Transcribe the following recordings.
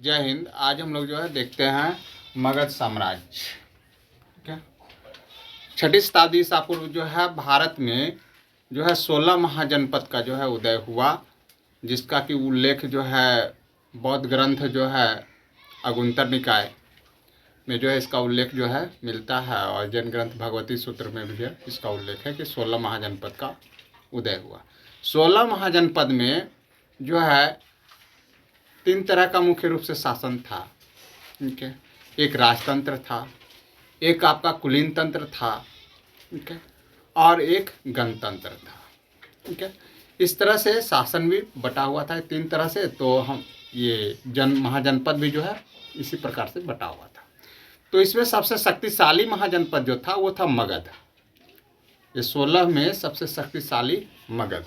जय हिंद। आज हम लोग जो है देखते हैं मगध साम्राज्य। ठीक है। 6ठी शताब्दी ईसा पूर्व जो है भारत में जो है 16 महाजनपद का जो है उदय हुआ, जिसका कि उल्लेख जो है बौद्ध ग्रंथ जो है अगुंतर निकाय में जो है इसका उल्लेख जो है मिलता है, और जैन ग्रंथ भगवती सूत्र में भी है इसका उल्लेख है कि 16 महाजनपद का उदय हुआ। 16 महाजनपद में जो है 3 तरह का मुख्य रूप से शासन था। ठीक है। एक राजतंत्र था, एक आपका कुलीन तंत्र था, ठीक है, और एक गणतंत्र था। ठीक है। इस तरह से शासन भी बटा हुआ था 3 तरह से। तो हम ये महाजनपद भी जो है इसी प्रकार से बटा हुआ था। तो इसमें सबसे शक्तिशाली महाजनपद जो था वो था मगध। ये 16 में सबसे शक्तिशाली मगध।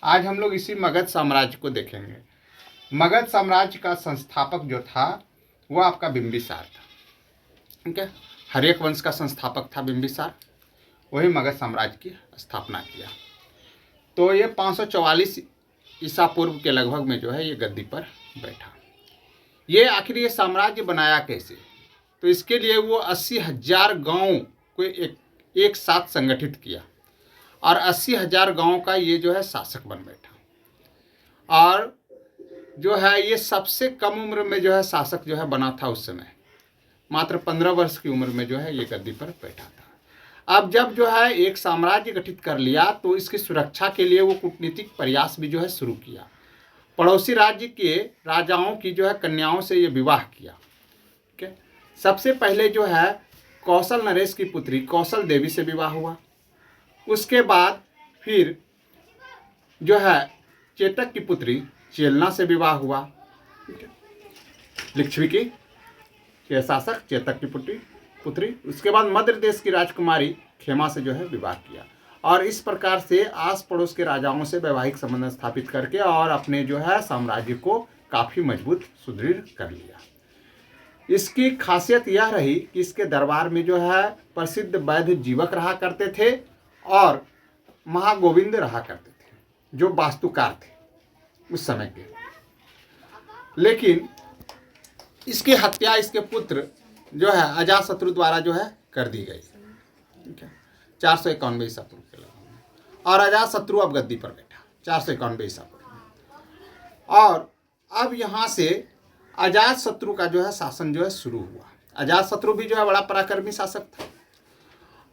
आज हम लोग इसी मगध साम्राज्य को देखेंगे। मगध साम्राज्य का संस्थापक जो था वो आपका बिंबिसार था। ठीक है। हर्यक वंश का संस्थापक था बिंबिसार, वही मगध साम्राज्य की स्थापना किया। तो ये 544 ईसा पूर्व के लगभग में जो है ये गद्दी पर बैठा। ये आखिर ये साम्राज्य बनाया कैसे? तो इसके लिए वो 80,000 गाँव को एक साथ संगठित किया, और 80,000 गाँव का ये जो है शासक बन बैठा। और जो है ये सबसे कम उम्र में जो है शासक जो है बना था उस समय। मात्र 15 वर्ष की उम्र में जो है ये गद्दी पर बैठा था। अब जब जो है एक साम्राज्य गठित कर लिया तो इसकी सुरक्षा के लिए वो कूटनीतिक प्रयास भी जो है शुरू किया। पड़ोसी राज्य के राजाओं की जो है कन्याओं से ये विवाह किया। ठीक है। सबसे पहले जो है कौशल नरेश की पुत्री कौशल देवी से विवाह हुआ। उसके बाद फिर जो है चेतक की पुत्री चेलना से विवाह हुआ। लिच्छवी की शासक चेतक की पुत्री। उसके बाद मध्य देश की राजकुमारी खेमा से जो है विवाह किया, और इस प्रकार से आस पड़ोस के राजाओं से वैवाहिक संबंध स्थापित करके और अपने जो है साम्राज्य को काफ़ी मजबूत सुदृढ़ कर लिया। इसकी खासियत यह रही कि इसके दरबार में जो है प्रसिद्ध वैद्य जीवक रहा करते थे और महागोविंद रहा करते थे, जो वास्तुकार थे उस समय के। लेकिन इसकी हत्या इसके पुत्र जो है अजातशत्रु द्वारा जो है कर दी गई। ठीक है। 451 ईसा पूर्व के लगभग में, और अजातशत्रु अब गद्दी पर बैठा 451 ईसा पूर्व में। और अब यहाँ से अजातशत्रु का जो है शासन जो है शुरू हुआ। अजातशत्रु भी जो है बड़ा पराक्रमी शासक था,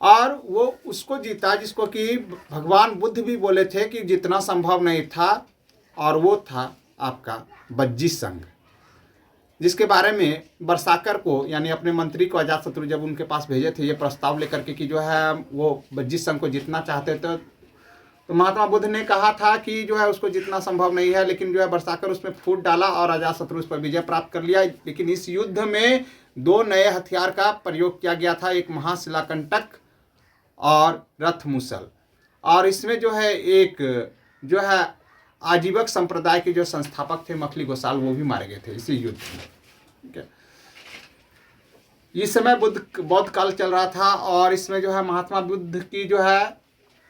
और वो उसको जीता जिसको कि भगवान बुद्ध भी बोले थे कि जितना संभव नहीं था, और वो था आपका बज्जी संघ, जिसके बारे में बरसाकर को यानी अपने मंत्री को अजातशत्रु जब उनके पास भेजे थे ये प्रस्ताव लेकर के कि जो है वो बज्जी संघ को जीतना चाहते थे, तो महात्मा बुद्ध ने कहा था कि जो है उसको जितना संभव नहीं है, लेकिन जो है बरसाकर उसमें फूट डाला और अजातशत्रु उस पर विजय प्राप्त कर लिया। लेकिन इस युद्ध में 2 नए हथियार का प्रयोग किया गया था, एक महाशिलाकंटक और रथ मुसल। और इसमें जो है एक जो है आजीवक संप्रदाय के जो संस्थापक थे मखली गोसाल, वो भी मारे गए थे इसी युद्ध में। ठीक है। इस समय बौद्ध काल चल रहा था, और इसमें जो है महात्मा बुद्ध की जो है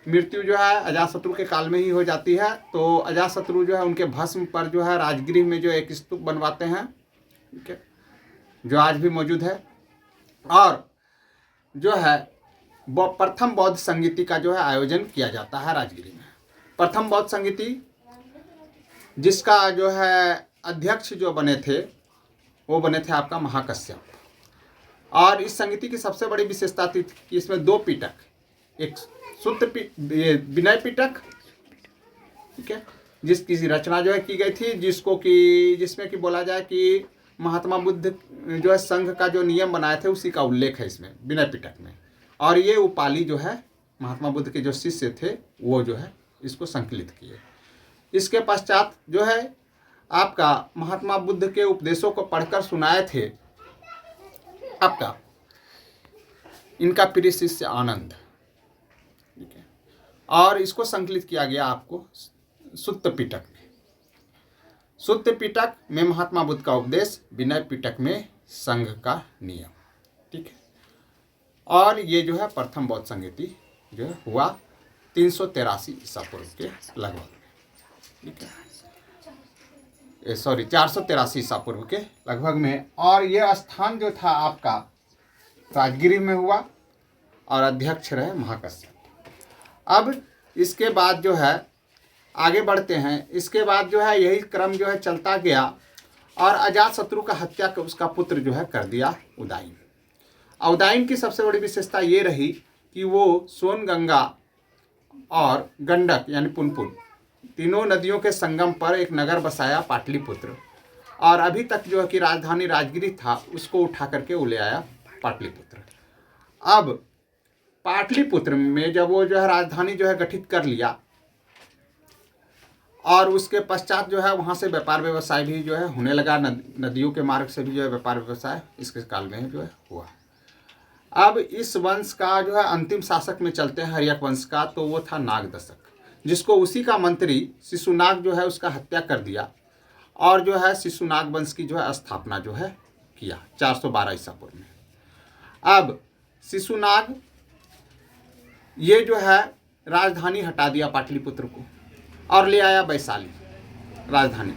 मृत्यु जो है अजातशत्रु के काल में ही हो जाती है। तो अजातशत्रु जो है उनके भस्म पर जो है राजगृह में जो एक स्तूप बनवाते हैं, ठीक है, जो आज भी मौजूद है। और जो है प्रथम बौद्ध संगीति का जो है आयोजन किया जाता है राजगृह में। प्रथम बौद्ध संगीति जिसका जो है अध्यक्ष जो बने थे वो बने थे आपका महाकश्यप। और इस संगीति की सबसे बड़ी विशेषता थी कि इसमें 2 पिटक, एक विनय पिटक, ठीक है, जिसकी रचना जो है की गई थी, जिसमें कि बोला जाए कि महात्मा बुद्ध जो है संघ का जो नियम बनाए थे उसी का उल्लेख है इसमें विनय पिटक में। और ये उपाली जो है महात्मा बुद्ध के जो शिष्य थे वो जो है इसको संकलित किए। इसके पश्चात जो है आपका महात्मा बुद्ध के उपदेशों को पढ़कर सुनाए थे आपका इनका प्रिय शिष्य आनंद। ठीक है। और इसको संकलित किया गया आपको सुत्त पिटक में। सुत्त पिटक में महात्मा बुद्ध का उपदेश, विनय पिटक में संघ का नियम। ठीक है। और ये जो है प्रथम बौद्ध संगीति जो है हुआ 383 ईसा पूर्व के लगभग। ठीक है। 483 ईसा पूर्व के लगभग में। और ये स्थान जो था आपका राजगिरी में हुआ और अध्यक्ष रहे महाकश्यप। अब इसके बाद जो है आगे बढ़ते हैं। इसके बाद जो है यही क्रम जो है चलता गया और अजातशत्रु का हत्या कर उसका पुत्र जो है कर दिया उदाइन। उदाइन की सबसे बड़ी विशेषता ये रही कि वो सोनगंगा और गंडक यानी पुनपुन तीनों नदियों के संगम पर एक नगर बसाया पाटलिपुत्र, और अभी तक जो है कि राजधानी राजगिरी था उसको उठा करके वो ले आया पाटलिपुत्र। अब पाटलिपुत्र में जब वो जो है राजधानी जो है गठित कर लिया और उसके पश्चात जो है वहाँ से व्यापार व्यवसाय भी जो है होने लगा, नदियों के मार्ग से भी जो है व्यापार व्यवसाय इसके काल में जो है हुआ। अब इस वंश का जो है अंतिम शासक में चलते हैं हर्यक वंश का, तो वो था नागदशक, जिसको उसी का मंत्री शिशुनाग जो है उसका हत्या कर दिया और जो है शिशुनाग वंश की जो है स्थापना जो है किया 412 ईसा पूर्व में। अब शिशुनाग ये जो है राजधानी हटा दिया पाटलिपुत्र को और ले आया वैशाली राजधानी,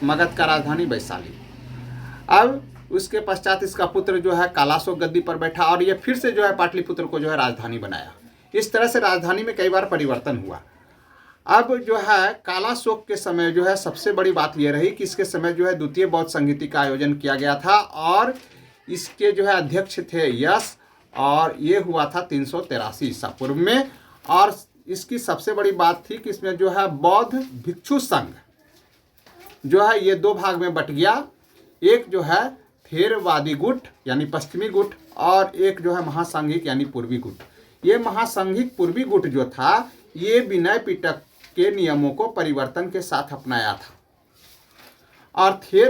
मगध का राजधानी वैशाली। अब उसके पश्चात इसका पुत्र जो है कालाशोक गद्दी पर बैठा और ये फिर से जो है पाटलिपुत्र को जो है राजधानी बनाया। इस तरह से राजधानी में कई बार परिवर्तन हुआ। अब जो है कालाशोक के समय जो है सबसे बड़ी बात यह रही कि इसके समय जो है द्वितीय बौद्ध संहिता का आयोजन किया गया था और इसके जो है अध्यक्ष थे यश, और ये हुआ था 383 ईसा पूर्व में। और इसकी सबसे बड़ी बात थी कि इसमें जो है बौद्ध भिक्षु संघ जो है ये दो भाग में बट गया, एक जो है थेरवादी गुट यानी पश्चिमी गुट और एक जो है महासांघिक यानी पूर्वी गुट। ये महासांघिक पूर्वी गुट जो था ये विनय पिटक के नियमों को परिवर्तन के साथ अपनाया था और थेर